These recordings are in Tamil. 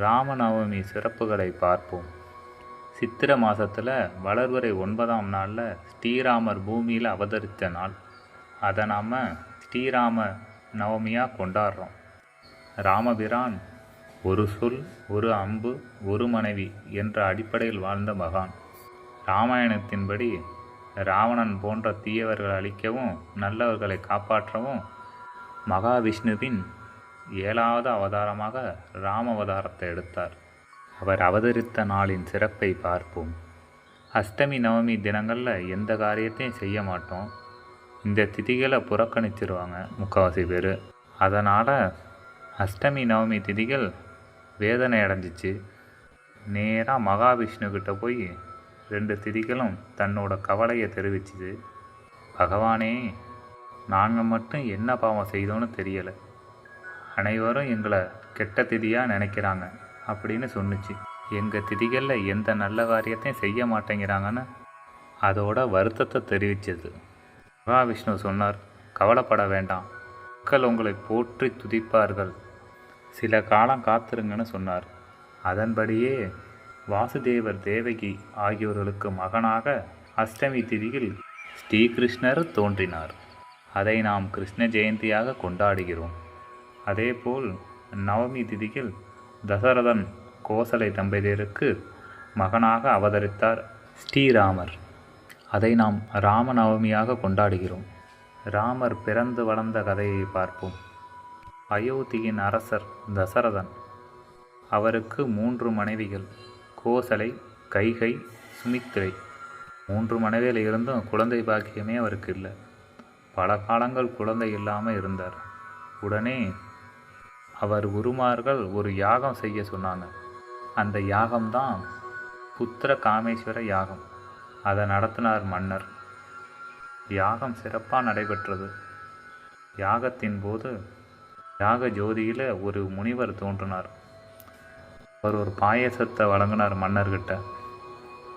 ராமநவமி சிறப்புகளை பார்ப்போம். சித்திரை மாதத்தில் வளர்வரை 9ஆம் நாளில் ஸ்ரீராமர் பூமியில் அவதரித்த நாள். அதை நாம் ஸ்ரீராம நவமியாக கொண்டாடுறோம். ராமபிரான் ஒரு சொல், ஒரு அம்பு, ஒரு மனைவி என்ற அடிப்படையில் வாழ்ந்த மகான். ராமாயணத்தின்படி ராவணன் போன்ற தீயவர்களை அழிக்கவும் நல்லவர்களை காப்பாற்றவும் மகாவிஷ்ணுவின் 7வது அவதாரமாக ராம அவதாரத்தை எடுத்தார். அவர் அவதரித்த நாளின் சிறப்பை பார்ப்போம். அஷ்டமி நவமி தினங்களில் எந்த காரியத்தையும் செய்ய மாட்டோம். இந்த திதிகளை புறக்கணிச்சிருவாங்க முக்கால்வாசி பேர். அதனால் அஷ்டமி நவமி திதிகள் வேதனை அடைஞ்சிச்சு. நேராக மகாவிஷ்ணுக்கிட்ட போய் 2 திதிகளும் தன்னோட கவலையை தெரிவிச்சுது. பகவானே, நாங்கள் மட்டும் என்ன பாவம் செய்தோன்னு தெரியலை, அனைவரும் எங்களை கெட்ட திதியாக நினைக்கிறாங்க அப்படின்னு சொன்னிச்சு. எங்கள் திதிகளில் எந்த நல்ல காரியத்தையும் செய்ய மாட்டேங்கிறாங்கன்னு அதோட வருத்தத்தை தெரிவித்தது. மகாவிஷ்ணு சொன்னார், கவலைப்பட வேண்டாம், மக்கள் உங்களை போற்றி துதிப்பார்கள், சில காலம் காத்திருங்கன்னு சொன்னார். அதன்படியே வாசுதேவர் தேவகி ஆகியோர்களுக்கு மகனாக அஷ்டமி திதியில் ஸ்ரீகிருஷ்ணர் தோன்றினார். அதை நாம் கிருஷ்ண ஜெயந்தியாக கொண்டாடுகிறோம். அதேபோல் நவமி திதியில் தசரதன் கோசலை தம்பதியருக்கு மகனாக அவதரித்தார் ஸ்ரீராமர். அதை நாம் ராமநவமியாக கொண்டாடுகிறோம். ராமர் பிறந்து வளர்ந்த கதையை பார்ப்போம். அயோத்தியின் அரசர் தசரதன். அவருக்கு 3 மனைவிகள், கோசலை, கைகை, சுமித்திரை. 3 மனைவியில் இருந்தும் குழந்தை பாக்கியமே அவருக்கு இல்லை. பல காலங்கள் குழந்தை இல்லாமல் இருந்தார். உடனே அவர் குருமார்கள் ஒரு யாகம் செய்ய சொன்னாங்க. அந்த யாகம்தான் புத்திர காமேஸ்வர யாகம். அதை நடத்தினார் மன்னர். யாகம் சிறப்பாக நடைபெற்றது. யாகத்தின் போது யாக ஜோதியில் ஒரு முனிவர் தோன்றினார். அவர் ஒரு பாயசத்தை வழங்கினார் மன்னர்கிட்ட.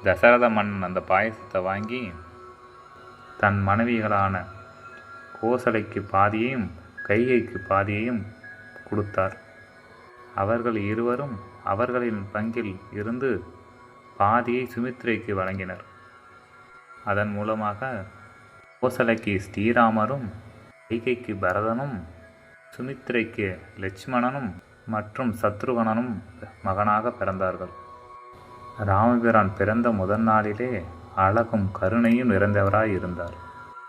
தசரத மன்னன் அந்த பாயசத்தை வாங்கி தன் மனைவிகளான கோசலைக்கு பாதியையும் கைகைக்கு பாதியையும் கொடுத்தார். அவர்கள் இருவரும் அவர்களின் பங்கில் இருந்து பாதியை சுமித்திரைக்கு வழங்கினர். அதன் மூலமாக கோசலைக்கு ஸ்ரீராமரும், கைகைக்கு பரதனும், சுமித்திரைக்கு லட்சுமணனும் மற்றும் சத்ருகனனும் மகனாக பிறந்தார்கள். ராமபிரான் பிறந்த முதல் நாளிலே அழகும் கருணையும் நிறைந்தவராய் இருந்தார்.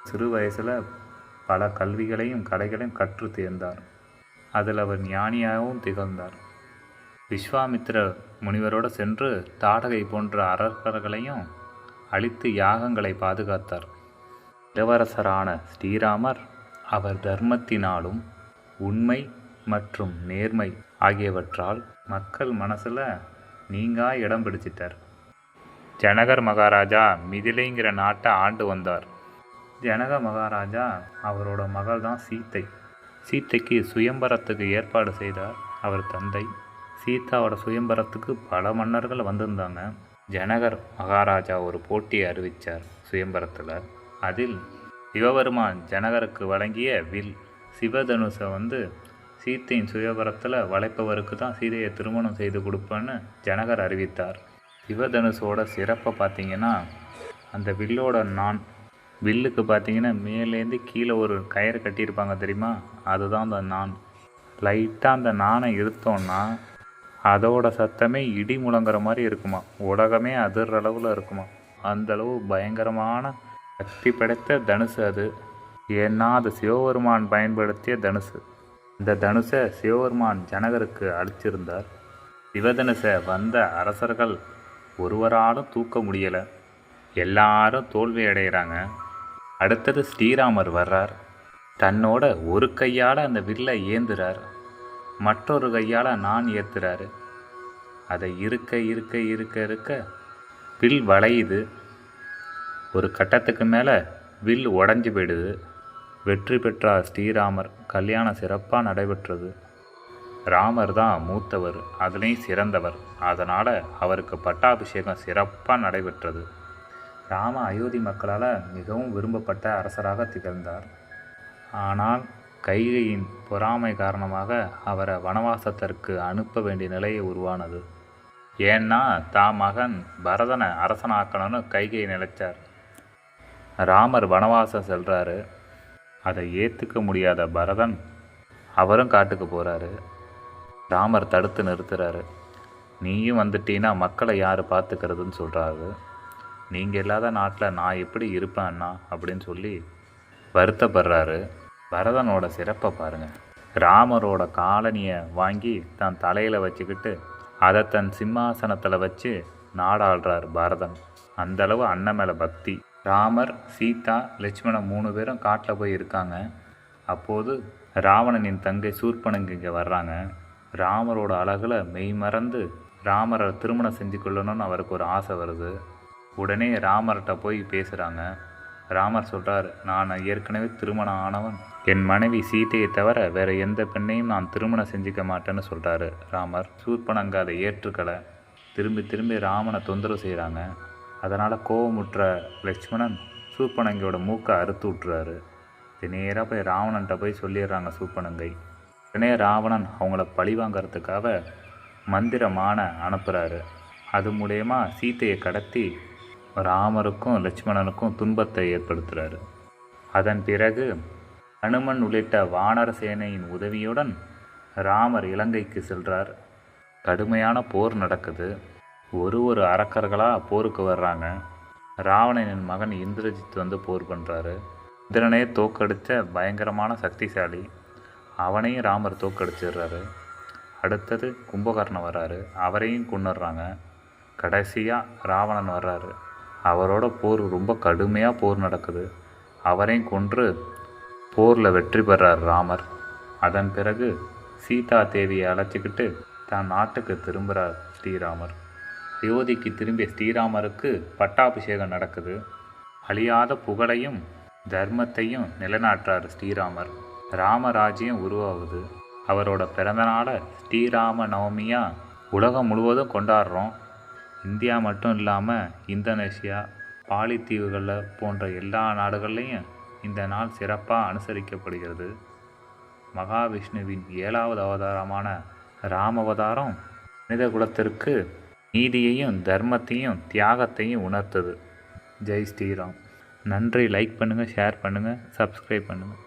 சிறு வயசில் பல கல்விகளையும் கலைகளையும் கற்று தேர்ந்தார். அதில் அவர் ஞானியாகவும் திகழ்ந்தார். விஸ்வாமித்திர முனிவரோடு சென்று தாடகை போன்ற அரக்கர்களையும் அழித்து யாகங்களை பாதுகாத்தார். இளவரசரான ஸ்ரீராமர் அவர் தர்மத்தினாலும் உண்மை மற்றும் நேர்மை ஆகியவற்றால் மக்கள் மனசில் நீங்கா இடம் பிடிச்சிட்டார். ஜனகர் மகாராஜா மிதிலைங்கிற நாட்டை ஆண்டு வந்தார். ஜனக மகாராஜா அவரோட மகள் தான் சீத்தை. சீத்தைக்கு சுயம்பரத்துக்கு ஏற்பாடு செய்தார் அவர் தந்தை. சீதாவோட சுயம்பரத்துக்கு பல மன்னர்கள் வந்திருந்தாங்க. ஜனகர் மகாராஜா ஒரு போட்டியை அறிவித்தார் சுயம்பரத்தில். அதில் சிவபெருமான் ஜனகருக்கு வழங்கிய வில் சிவதனுசை சீத்தையின் சுயபரத்தில் வளைப்பவருக்கு தான் சீதையை திருமணம் செய்து கொடுப்பேன்னு ஜனகர் அறிவித்தார். சிவதனுசோட சிறப்பை பார்த்திங்கன்னா, அந்த வில்லோட வில்லுக்கு பார்த்திங்கன்னா மேலேருந்து கீழே ஒரு கயிறு கட்டியிருப்பாங்க தெரியுமா, அதுதான் அந்த நான். லைட்டாக அந்த நானை இழுத்தோன்னா அதோட சத்தமே இடி முழங்குற மாதிரி இருக்குமா, உலகமே அதிர்ற அளவில் இருக்குமா. அந்தளவு பயங்கரமான சக்தி படைத்த தனுசு அது. ஏன்னா அது சிவபெருமான் பயன்படுத்திய தனுசு. இந்த தனுசை சிவபெருமான் ஜனகருக்கு அளிச்சிருந்தார். சிவதனுசை வந்த அரசர்கள் ஒருவராலும் தூக்க முடியலை. எல்லாரும் தோல்வி அடைகிறாங்க. அடுத்தது ஸ்ரீராமர் வர்றார். தன்னோட ஒரு கையால் அந்த வில்லை ஏந்துறார், மற்றொரு கையால் நான் ஏற்றுறாரு. அதை இருக்க இருக்க இருக்க இருக்க வில் வளையுது. ஒரு கட்டத்துக்கு மேலே வில் உடஞ்சி போயிடுது. வெற்றி பெற்றார் ஸ்ரீராமர். கல்யாணம் சிறப்பாக நடைபெற்றது. ராமர் தான் மூத்தவர், அதுலேயும் சிறந்தவர். அதனால் அவருக்கு பட்டாபிஷேகம் சிறப்பாக நடைபெற்றது. ராம அயோத்தி மக்களால் மிகவும் விரும்பப்பட்ட அரசராக திகழ்ந்தார். ஆனால் கைகையின் பொறாமை காரணமாக அவரை வனவாசத்திற்கு அனுப்ப வேண்டிய நிலையை உருவானது. ஏன்னா தான் மகன் பரதனை அரசனாக்கணும்னு கைகை நினைச்சார். ராமர் வனவாசம் செல்றாரு. அதை ஏற்றுக்க முடியாத பரதன் அவரும் காட்டுக்கு போகிறாரு. ராமர் தடுத்து நிறுத்துறாரு. நீயும் வந்துட்டீன்னா மக்களை யார் பார்த்துக்கிறதுன்னு சொல்கிறாரு. நீங்கள் இல்லாத நாட்டில் நான் எப்படி இருப்பேன் அண்ணா அப்படின்னு சொல்லி வருத்தப்படுறாரு. பரதனோட சிறப்பை பாருங்கள். ராமரோட காலனியை வாங்கி தன் தலையில் வச்சுக்கிட்டு அதை தன் சிம்மாசனத்தில் வச்சு நாடாளுறார் பரதன். அந்தளவு அண்ணன் மேலே பக்தி. ராமர், சீதா, லட்சுமணன் 3 பேரும் காட்டில் போய் இருக்காங்க. அப்போது ராவணனின் தங்கை சூர்பனகை இங்கே வர்றாங்க. ராமரோட அழகில் மெய் மறந்து ராமரை திருமணம் செஞ்சு கொள்ளணும்னு அவருக்கு ஒரு ஆசை வருது. உடனே ராமர்கிட்ட போய் பேசுகிறாங்க. ராமர் சொல்கிறார், நான் ஏற்கனவே திருமணம் ஆனவன். என் மனைவி சீதையை தவிர வேறு எந்த பெண்ணையும் நான் திருமணம் செஞ்சுக்க மாட்டேன்னு சொல்கிறாரு ராமர். சூர்பனங்க அதை ஏற்றுக்கலை. திரும்பி திரும்பி ராமனை தொந்தரவு செய்கிறாங்க. அதனால் கோபமுற்ற லட்சுமணன் சூர்பனங்கையோட மூக்கை அறுத்து விட்டுறாரு. இது நேராக போய் ராவணன்ட்ட போய் சொல்லிடுறாங்க சூர்பனங்கை. உடனே ராவணன் அவங்கள பழி வாங்கிறதுக்காக மந்திரமான அனுப்புகிறாரு. அது மூலயமா சீதையை கடத்தி ராமருக்கும் லட்சுமணனுக்கும் துன்பத்தை ஏற்படுத்துகிறாரு. அதன் பிறகு அனுமன் உள்ளிட்ட வானர சேனையின் உதவியுடன் ராமர் இலங்கைக்கு செல்கிறார். கடுமையான போர் நடக்குது. ஒரு அரக்கர்களாக போருக்கு வர்றாங்க. ராவணனின் மகன் இந்திரஜித் வந்து போர் பண்ணுறாரு. இந்திரனையே தோக்கடித்த பயங்கரமான சக்திசாலி. அவனையும் ராமர் தோக்கடிச்சிடுறாரு. அடுத்தது கும்பகர்ணன் வர்றாரு. அவரையும் கொன்னுடுறாங்க. கடைசியாக ராவணன் வர்றாரு. அவரோட போர் ரொம்ப கடுமையாக போர் நடக்குது. அவரையும் கொன்று போரில் வெற்றி பெறார் ராமர். அதன் பிறகு சீதா தேவியை அழைச்சிக்கிட்டு தான் நாட்டுக்கு திரும்புகிறார் ஸ்ரீராமர். அயோத்திக்கு திரும்பிய ஸ்ரீராமருக்கு பட்டாபிஷேகம் நடக்குது. அழியாத புகழையும் தர்மத்தையும் நிலைநாட்டுறார் ஸ்ரீராமர். ராமராஜ்யம் உருவாகுது. அவரோட பிறந்தநாளை ஸ்ரீராம நவமியாக உலகம் முழுவதும் கொண்டாடுறோம். இந்தியா மட்டும் இல்லாமல் இந்தோனேஷியா, பாலித்தீவுகளில் போன்ற எல்லா நாடுகள்லேயும் இந்த நாள் சிறப்பாக அனுசரிக்கப்படுகிறது. மகாவிஷ்ணுவின் 7வது அவதாரமான ராமவதாரம் மனித குலத்திற்கு நீதியையும் தர்மத்தையும் தியாகத்தையும் உணர்த்தது. ஜெய் ஸ்ரீராம். நன்றி. லைக் பண்ணுங்கள், ஷேர் பண்ணுங்கள், சப்ஸ்கிரைப் பண்ணுங்கள்.